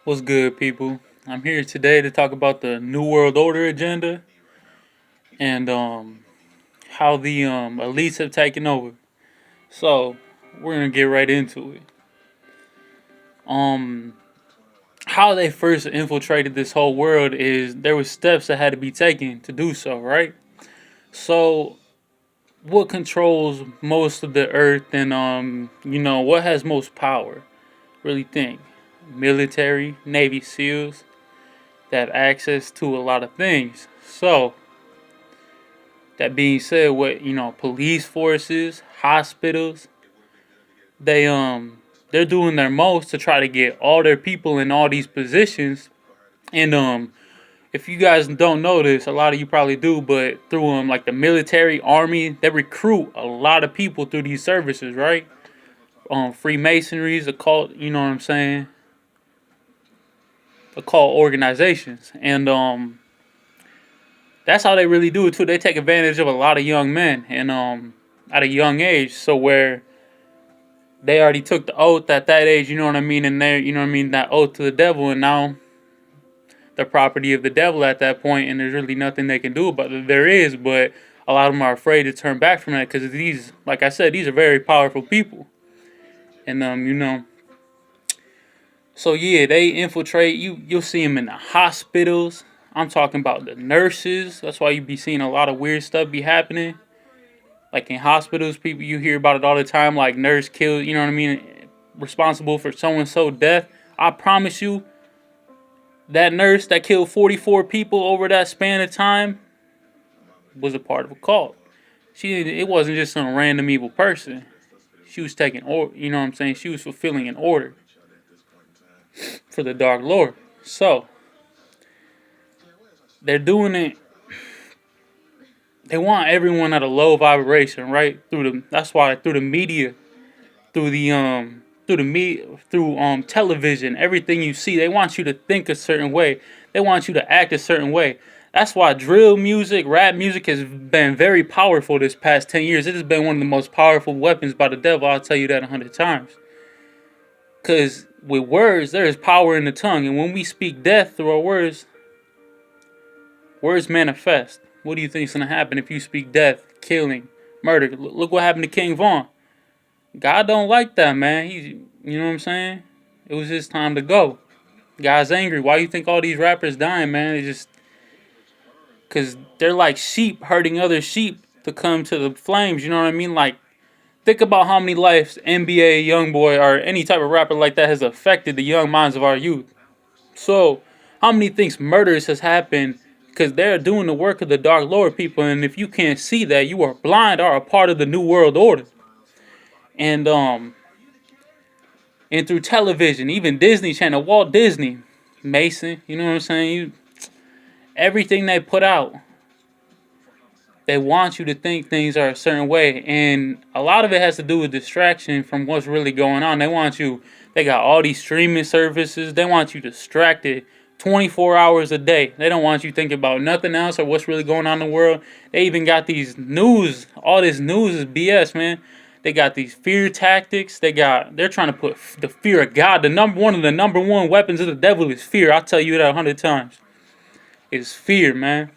What's good, people? I'm here today to talk about the New World Order agenda and how the elites have taken over. So we're gonna get right into it. Um, how they first infiltrated this whole world is there were steps that had to be taken to do so, right? So what controls most of the earth and what has most power? Really think military, Navy SEALs that have access to a lot of things. So that being said, what police forces, hospitals, they they're doing their most to try to get all their people in all these positions. And if you guys don't know this, a lot of you probably do, but through like the military, army, they recruit a lot of people through these services, right? Freemasonries, occult, you know what I'm saying? Occult organizations, and that's how they really do it too. They take advantage of a lot of young men, and at a young age, so where they already took the oath at that age, you know what I mean, and they're, you know what I mean, that oath to the devil, and now the property of the devil at that point, and there's really nothing they can do about it. There is, but a lot of them are afraid to turn back from that because these, like I said, these are very powerful people, and so yeah, they infiltrate. You'll see them in the hospitals. I'm talking about the nurses. That's why you be seeing a lot of weird stuff be happening. Like in hospitals, people you hear about it all the time. Like nurse killed, you know what I mean, responsible for so and so death. I promise you, that nurse that killed 44 people over that span of time was a part of a cult. It wasn't just some random evil person. She was taking order. You know what I'm saying? She was fulfilling an order for the Dark Lord. So they're doing it. They want everyone at a low vibration, right? That's why through the media, through television, everything you see, they want you to think a certain way. They want you to act a certain way. That's why drill music, rap music has been very powerful this past 10 years. It has been one of the most powerful weapons by the devil. I'll tell you that 100 times. Because with words, there is power in the tongue. And when we speak death through our words, words manifest. What do you think is going to happen if you speak death, killing, murder? Look what happened to King Von. God don't like that, man. You know what I'm saying? It was his time to go. God's angry. Why you think all these rappers dying, man? It's just because they're like sheep herding other sheep to come to the flames. You know what I mean? Like, think about how many lives NBA YoungBoy or any type of rapper like that has affected the young minds of our youth. So, how many things murders has happened because they're doing the work of the Dark Lord people, and if you can't see that, you are blind or a part of the New World Order. And and through television, even Disney Channel, Walt Disney, Mason, you know what I'm saying? Everything they put out, they want you to think things are a certain way, and a lot of it has to do with distraction from what's really going on. They got all these streaming services. They want you distracted 24 hours a day. They don't want you thinking about nothing else or what's really going on in the world. They even got these news. All this news is BS, man. They got these fear tactics. They're trying to put the fear of God. One of the number one weapons of the devil is fear. I'll tell you that 100 times. It's fear, man.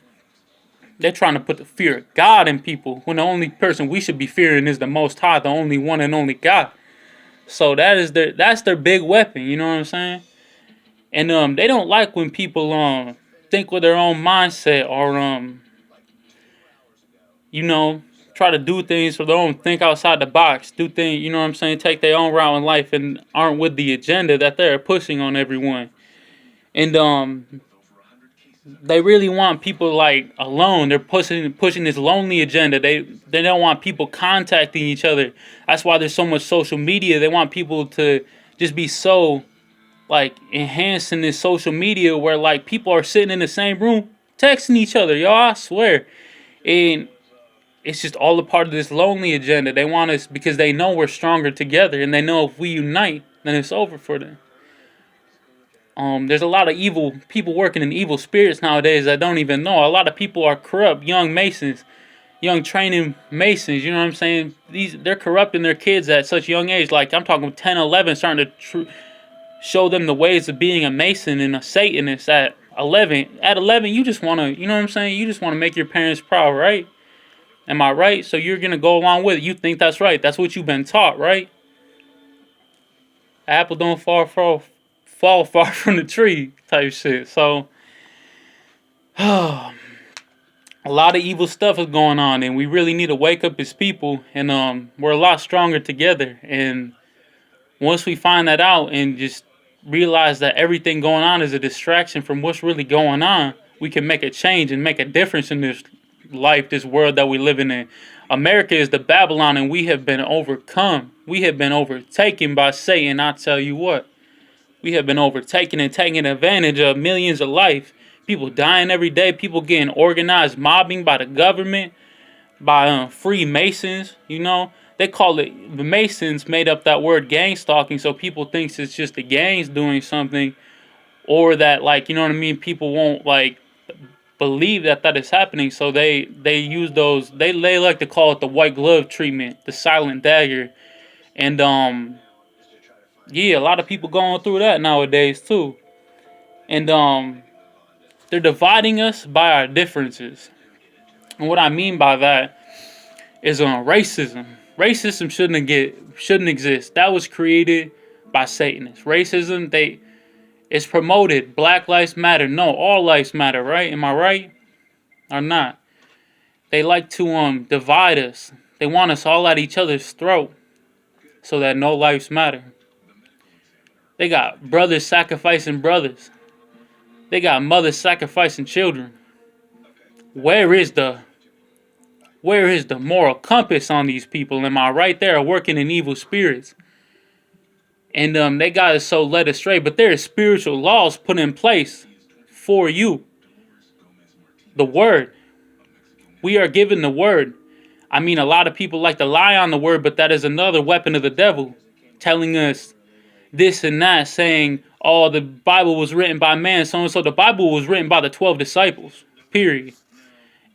They're trying to put the fear of God in people when the only person we should be fearing is the Most High, the only one and only God. So that's their big weapon. You know what I'm saying? And they don't like when people think with their own mindset or you know, try to do things for their own, think outside the box, do things, you know what I'm saying, take their own route in life and aren't with the agenda that they're pushing on everyone. And they really want people like alone. They're pushing this lonely agenda. They don't want people contacting each other. That's why there's so much social media. They want people to just be so like enhanced in this social media where like people are sitting in the same room texting each other, y'all, I swear. And it's just all a part of this lonely agenda. They want us because they know we're stronger together, and they know if we unite, then it's over for them. There's a lot of evil people working in evil spirits nowadays that don't even know. A lot of people are corrupt, young masons, young training masons. You know what I'm saying? They're corrupting their kids at such young age. Like I'm talking 10, 11, starting to show them the ways of being a Mason and a Satanist at 11. At 11, you just want to, you know what I'm saying? You just want to make your parents proud, right? Am I right? So you're going to go along with it. You think that's right. That's what you've been taught, right? Apple don't fall far from the tree type shit. So, a lot of evil stuff is going on, and we really need to wake up as people, and we're a lot stronger together. And once we find that out and just realize that everything going on is a distraction from what's really going on, we can make a change and make a difference in this life, this world that we living in. America is the Babylon, and we have been overcome. We have been overtaken by Satan. I tell you what, we have been overtaken and taken advantage of millions of life. People dying every day. People getting organized mobbing by the government, by Freemasons. You know, they call it, the Masons made up that word gang stalking, so people thinks it's just the gangs doing something, or that, like, you know what I mean, people won't like believe that is happening, so they use those, they like to call it the white glove treatment, the silent dagger. And yeah, a lot of people going through that nowadays too. And they're dividing us by our differences. And what I mean by that is racism. Racism shouldn't exist. That was created by Satanists. Racism, it's promoted. Black lives matter. No, all lives matter, right? Am I right? Or not? They like to divide us. They want us all at each other's throat so that no lives matter. They got brothers sacrificing brothers. They got mothers sacrificing children. Where is the moral compass on these people? Am I right? They are working in evil spirits. And they got us so led astray. But there is spiritual laws put in place for you. The word. We are given the word. I mean, a lot of people like to lie on the word, but that is another weapon of the devil. Telling us this and that, saying, oh, the Bible was written by man, so and so. The Bible was written by the 12 disciples, period.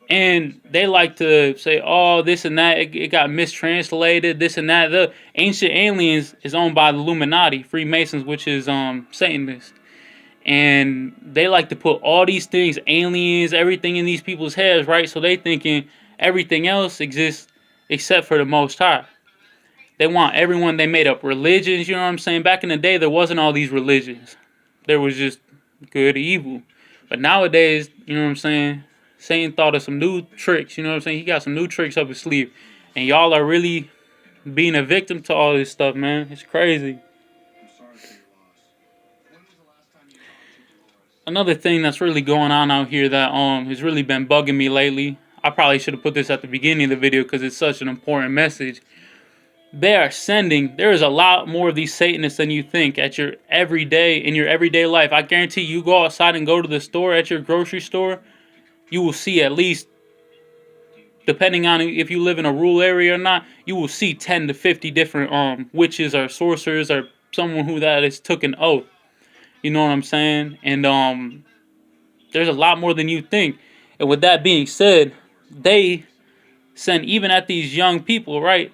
And they like to say, oh, this and that, it got mistranslated, this and that. The Ancient Aliens is owned by the Illuminati, Freemasons, which is Satanists. And they like to put all these things, aliens, everything in these people's heads, right? So they thinking everything else exists except for the Most High. They want everyone, they made up religions, you know what I'm saying? Back in the day, there wasn't all these religions. There was just good, evil. But nowadays, you know what I'm saying? Satan thought of some new tricks, you know what I'm saying? He got some new tricks up his sleeve. And y'all are really being a victim to all this stuff, man. It's crazy. Another thing that's really going on out here that has really been bugging me lately. I probably should have put this at the beginning of the video because it's such an important message. There is a lot more of these Satanists than you think in your everyday life. I guarantee you go outside and go to the store, at your grocery store, you will see at least, depending on if you live in a rural area or not, you will see 10 to 50 different witches or sorcerers or someone who that has took an oath. You know what I'm saying? And there's a lot more than you think. And with that being said, they send, even at these young people, right?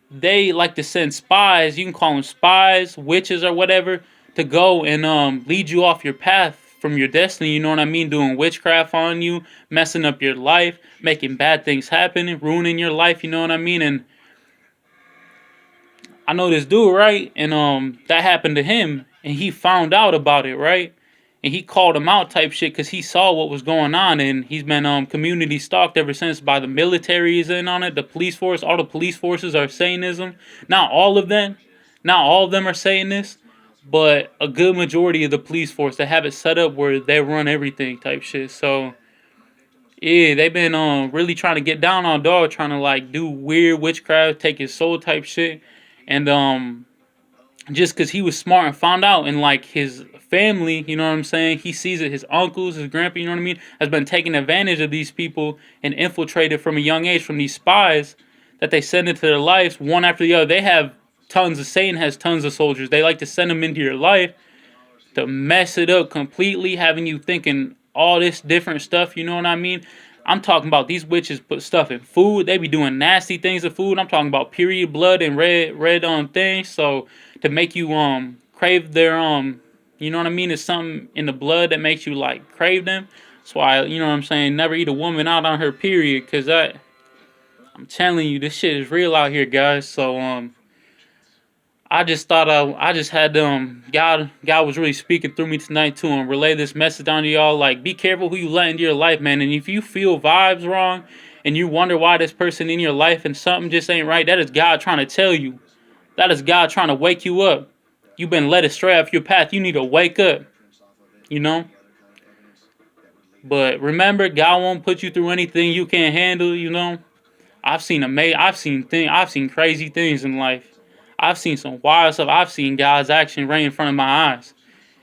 They like to send spies, you can call them spies, witches or whatever, to go and lead you off your path from your destiny, you know what I mean? Doing witchcraft on you, messing up your life, making bad things happen, ruining your life, you know what I mean? And I know this dude, right? And that happened to him, and he found out about it, right? And he called him out type shit because he saw what was going on, and he's been community stalked ever since by the military is in on it, the police force. All the police forces are Satanism. Not all of them are Satanists, but a good majority of the police force, they have it set up where they run everything type shit. So yeah, they've been really trying to get down on dog, trying to like do weird witchcraft, take his soul type shit. And just because he was smart and found out, and like his family, you know what I'm saying, he sees it, his uncles, his grandpa, you know what I mean, has been taking advantage of these people and infiltrated from a young age from these spies that they send into their lives one after the other. They have tons of, Satan has tons of soldiers. They like to send them into your life to mess it up completely, having you thinking all this different stuff, you know what I mean? I'm talking about these witches put stuff in food. They be doing nasty things in food. I'm talking about period blood and red things. So to make you crave their you know what I mean? It's something in the blood that makes you like crave them. That's why, you know what I'm saying, never eat a woman out on her period, cause that, I'm telling you, this shit is real out here, guys. So I just thought I just had God was really speaking through me tonight to relay this message down to y'all. Like, be careful who you let into your life, man. And if you feel vibes wrong and you wonder why this person in your life and something just ain't right, that is God trying to tell you. That is God trying to wake you up. You've been led astray off your path. You need to wake up. You know? But remember, God won't put you through anything you can't handle, you know? I've seen crazy things in life. I've seen some wild stuff. I've seen God's action right in front of my eyes.